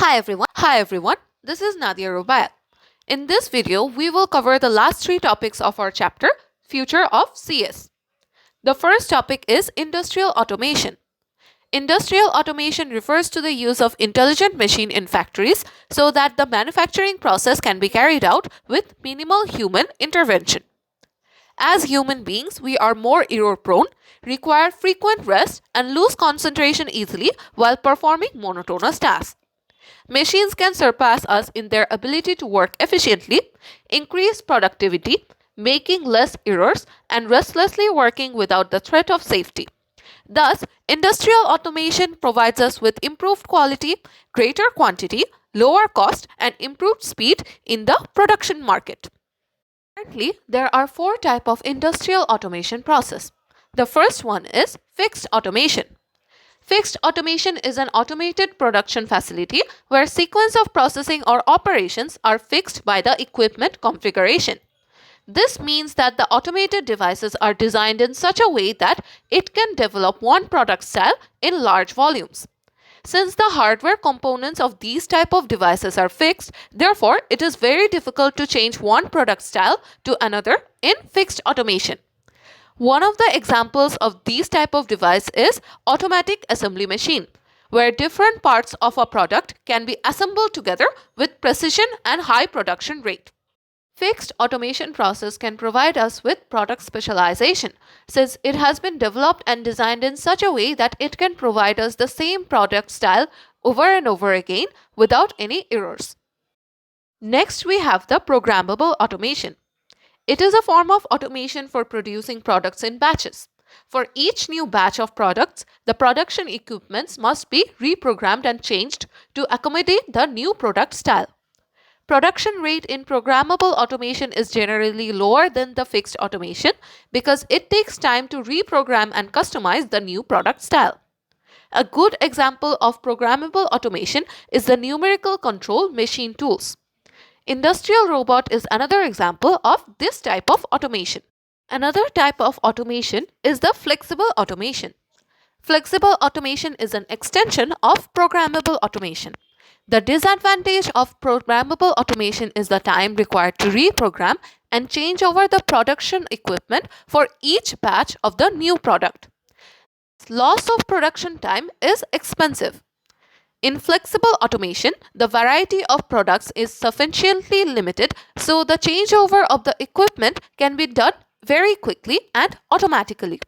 Hi everyone. This is Nadia Rubaiyat. In this video, we will cover the last three topics of our chapter, Future of CS. The first topic is Industrial Automation. Industrial automation refers to the use of intelligent machine in factories so that the manufacturing process can be carried out with minimal human intervention. As human beings, we are more error prone, require frequent rest, and lose concentration easily while performing monotonous tasks. Machines can surpass us in their ability to work efficiently, increase productivity, making less errors, and restlessly working without the threat of safety. Thus, industrial automation provides us with improved quality, greater quantity, lower cost, and improved speed in the production market. Currently, there are four types of industrial automation process. The first one is fixed automation. Fixed automation is an automated production facility where sequence of processing or operations are fixed by the equipment configuration. This means that the automated devices are designed in such a way that it can develop one product style in large volumes. Since the hardware components of these type of devices are fixed, therefore it is very difficult to change one product style to another in fixed automation. One of the examples of these type of device is automatic assembly machine, where different parts of a product can be assembled together with precision and high production rate. Fixed automation process can provide us with product specialization, since it has been developed and designed in such a way that it can provide us the same product style over and over again without any errors. Next, we have the programmable automation. It is a form of automation for producing products in batches. For each new batch of products, the production equipments must be reprogrammed and changed to accommodate the new product style. Production rate in programmable automation is generally lower than the fixed automation because it takes time to reprogram and customize the new product style. A good example of programmable automation is the numerical control machine tools. Industrial robot is another example of this type of automation. Another type of automation is the flexible automation. Flexible automation is an extension of programmable automation. The disadvantage of programmable automation is the time required to reprogram and change over the production equipment for each batch of the new product. Loss of production time is expensive. In flexible automation, the variety of products is sufficiently limited, so the changeover of the equipment can be done very quickly and automatically.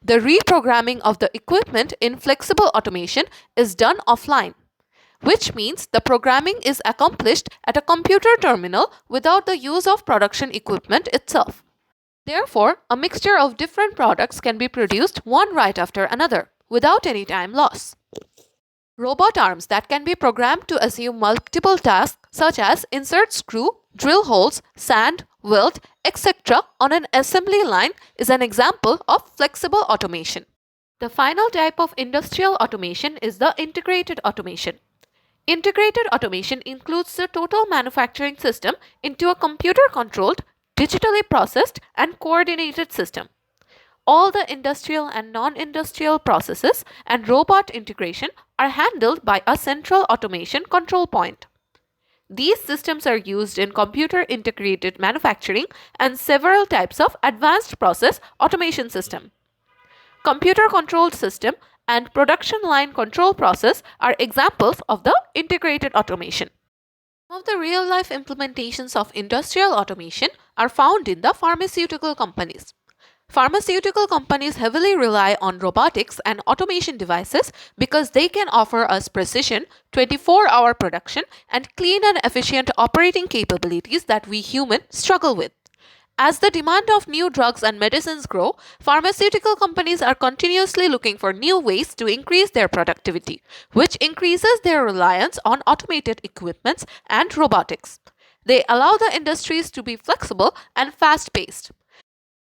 The reprogramming of the equipment in flexible automation is done offline, which means the programming is accomplished at a computer terminal without the use of production equipment itself. Therefore, a mixture of different products can be produced one right after another without any time loss. Robot arms that can be programmed to assume multiple tasks such as insert screw, drill holes, sand, weld, etc. on an assembly line is an example of flexible automation. The final type of industrial automation is the integrated automation. Integrated automation includes the total manufacturing system into a computer-controlled, digitally processed and coordinated system. All the industrial and non-industrial processes and robot integration are handled by a central automation control point. These systems are used in computer integrated manufacturing and several types of advanced process automation system. Computer controlled system and production line control process are examples of the integrated automation. Some of the real-life implementations of industrial automation are found in the pharmaceutical companies. Pharmaceutical companies heavily rely on robotics and automation devices because they can offer us precision, 24-hour production, and clean and efficient operating capabilities that we humans struggle with. As the demand of new drugs and medicines grow, pharmaceutical companies are continuously looking for new ways to increase their productivity, which increases their reliance on automated equipments and robotics. They allow the industries to be flexible and fast-paced.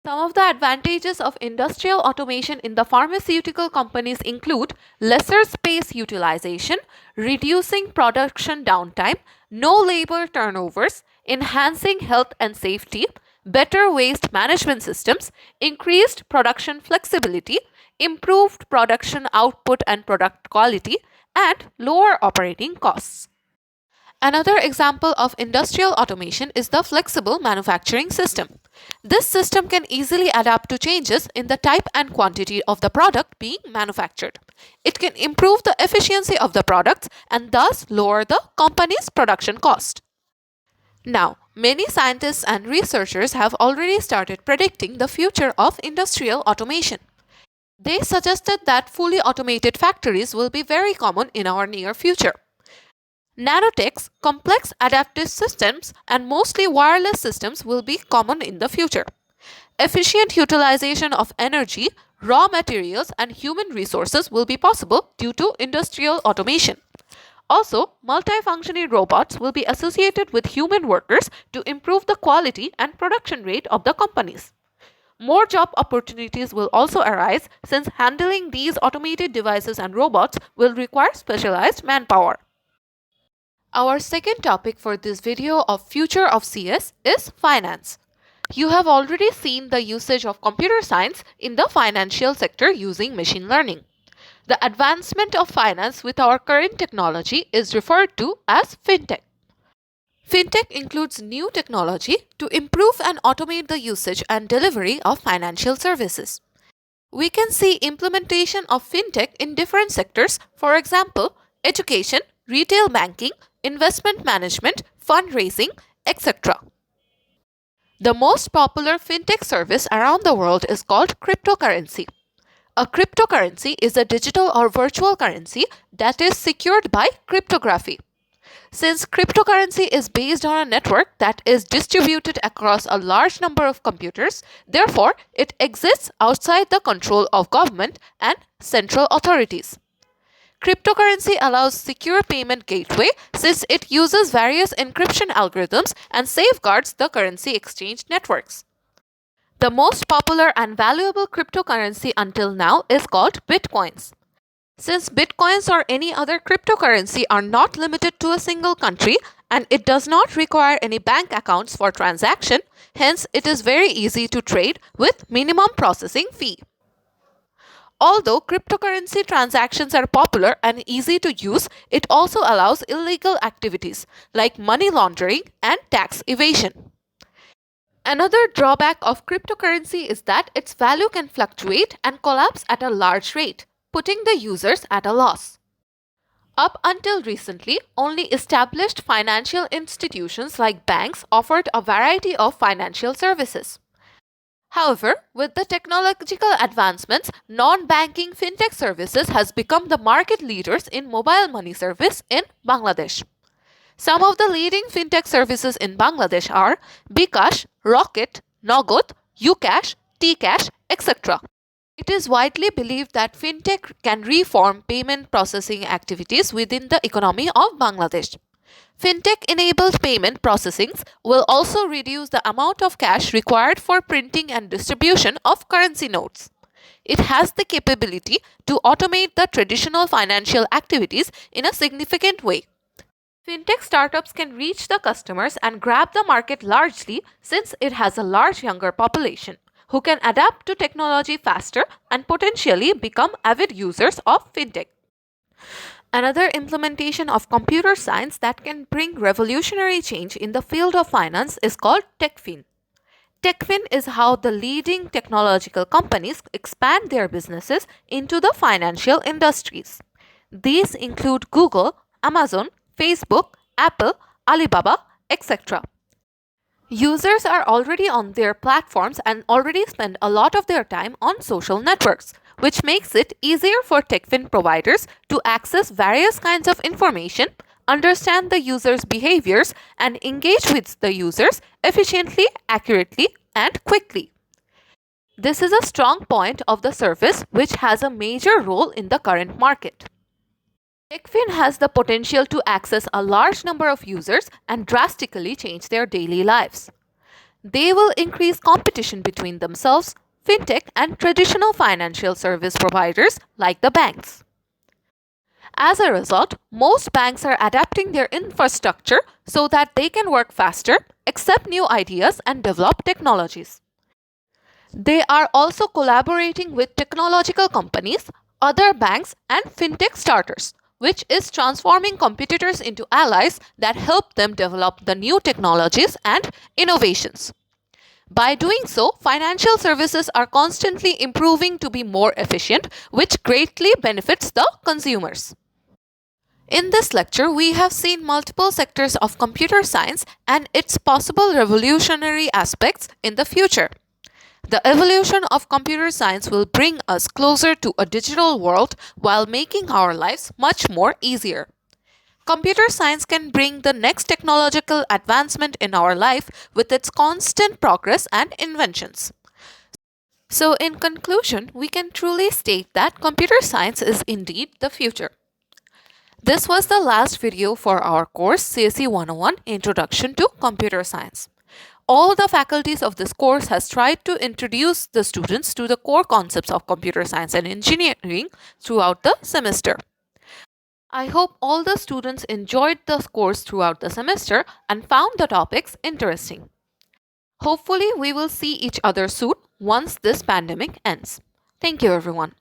Some of the advantages of industrial automation in the pharmaceutical companies include lesser space utilization, reducing production downtime, no labor turnovers, enhancing health and safety, better waste management systems, increased production flexibility, improved production output and product quality, and lower operating costs. Another example of industrial automation is the flexible manufacturing system. This system can easily adapt to changes in the type and quantity of the product being manufactured. It can improve the efficiency of the products and thus lower the company's production cost. Now, many scientists and researchers have already started predicting the future of industrial automation. They suggested that fully automated factories will be very common in our near future. Nanotechs, complex adaptive systems, and mostly wireless systems will be common in the future. Efficient utilization of energy, raw materials, and human resources will be possible due to industrial automation. Also, multifunctioning robots will be associated with human workers to improve the quality and production rate of the companies. More job opportunities will also arise since handling these automated devices and robots will require specialized manpower. Our second topic for this video of Future of CS is finance. You have already seen the usage of computer science in the financial sector using machine learning. The advancement of finance with our current technology is referred to as fintech. Fintech includes new technology to improve and automate the usage and delivery of financial services. We can see implementation of fintech in different sectors, for example, education, retail banking, investment management, fundraising, etc. The most popular fintech service around the world is called cryptocurrency. A cryptocurrency is a digital or virtual currency that is secured by cryptography. Since cryptocurrency is based on a network that is distributed across a large number of computers, therefore it exists outside the control of government and central authorities. Cryptocurrency allows secure payment gateway since it uses various encryption algorithms and safeguards the currency exchange networks. The most popular and valuable cryptocurrency until now is called Bitcoins. Since Bitcoins or any other cryptocurrency are not limited to a single country and it does not require any bank accounts for transaction, hence it is very easy to trade with minimum processing fee. Although cryptocurrency transactions are popular and easy to use, it also allows illegal activities like money laundering and tax evasion. Another drawback of cryptocurrency is that its value can fluctuate and collapse at a large rate, putting the users at a loss. Up until recently, only established financial institutions like banks offered a variety of financial services. However, with the technological advancements, non-banking fintech services has become the market leaders in mobile money service in Bangladesh. Some of the leading fintech services in Bangladesh are bKash, Rocket, Nagad, Ucash, Tcash, etc. It is widely believed that fintech can reform payment processing activities within the economy of Bangladesh. Fintech-enabled payment processings will also reduce the amount of cash required for printing and distribution of currency notes. It has the capability to automate the traditional financial activities in a significant way. Fintech startups can reach the customers and grab the market largely since it has a large younger population who can adapt to technology faster and potentially become avid users of fintech. Another implementation of computer science that can bring revolutionary change in the field of finance is called TechFin. TechFin is how the leading technological companies expand their businesses into the financial industries. These include Google, Amazon, Facebook, Apple, Alibaba, etc. Users are already on their platforms and already spend a lot of their time on social networks, which makes it easier for TechFin providers to access various kinds of information, understand the users' behaviors, and engage with the users efficiently, accurately, and quickly. This is a strong point of the service which has a major role in the current market. TechFin has the potential to access a large number of users and drastically change their daily lives. They will increase competition between themselves, fintech, and traditional financial service providers like the banks. As a result, most banks are adapting their infrastructure so that they can work faster, accept new ideas, and develop technologies. They are also collaborating with technological companies, other banks, and fintech starters which is transforming competitors into allies that help them develop the new technologies and innovations. By doing so, financial services are constantly improving to be more efficient, which greatly benefits the consumers. In this lecture, we have seen multiple sectors of computer science and its possible revolutionary aspects in the future. The evolution of computer science will bring us closer to a digital world while making our lives much more easier. Computer science can bring the next technological advancement in our life with its constant progress and inventions. So, in conclusion, we can truly state that computer science is indeed the future. This was the last video for our course CSE 101 Introduction to Computer Science. All the faculties of this course has tried to introduce the students to the core concepts of computer science and engineering throughout the semester. I hope all the students enjoyed the course throughout the semester and found the topics interesting. Hopefully, we will see each other soon once this pandemic ends. Thank you, everyone.